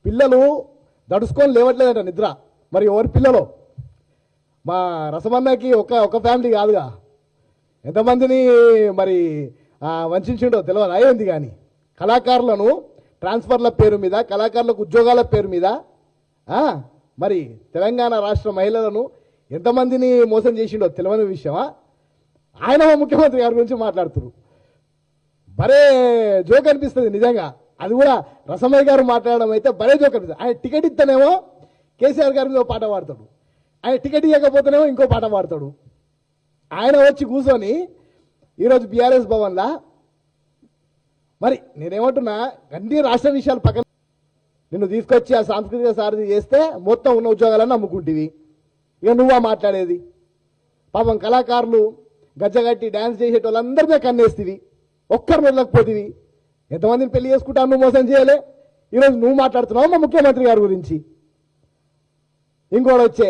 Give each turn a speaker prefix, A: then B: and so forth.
A: పిల్లలు దడుచుకొని లేవట్లేదట నిద్ర. మరి ఎవరి పిల్లలు? మా రసమన్నకి ఒక ఫ్యామిలీ కాదుగా, ఎంతమందిని మరి వంచిండో తెలియదు అయ్యింది. కానీ కళాకారులను ట్రాన్స్ఫర్ల పేరు మీద, కళాకారులకు ఉద్యోగాల పేరు మీద మరి తెలంగాణ రాష్ట్ర మహిళలను ఎంతమందిని మోసం చేసిండో తెలియని విషయమా? ఆయన ముఖ్యమంత్రి గారి గురించి మాట్లాడుతున్నారు. భలే జోక్ అనిపిస్తుంది నిజంగా. అది కూడా రసమయ్య గారు మాట్లాడడం అయితే భలే జోక్ అనిపిస్తుంది. ఆయన టికెట్ ఇస్తేనేమో కేసీఆర్ గారి మీద పాట పాడతాడు, ఆయన టికెట్ ఇవ్వకపోతేనేమో ఇంకో పాట పాడతాడు. ఆయన వచ్చి కూర్చొని ఈరోజు బీఆర్ఎస్ భవన్లా మరి నేనేమంటున్నా, అన్ని రాష్ట్ర విషయాలు పక్కన నిన్ను తీసుకొచ్చి ఆ సాంస్కృతిక సారథి చేస్తే మొత్తం ఉన్న ఉద్యోగాలను అమ్ముకుంటేవి. ఇక నువ్వా మాట్లాడేది? పాపం కళాకారులు గజ్జగట్టి డ్యాన్స్ చేసేటోళ్ళందరినీ కన్నేస్తేవి, ఒక్కరిని వదలకపోతేవి. ఎంతమందిని పెళ్లి చేసుకుంటా నువ్వు మోసం చేయలే. ఈరోజు నువ్వు మాట్లాడుతున్నావు మా ముఖ్యమంత్రి గారి గురించి. ఇంకోటి వచ్చే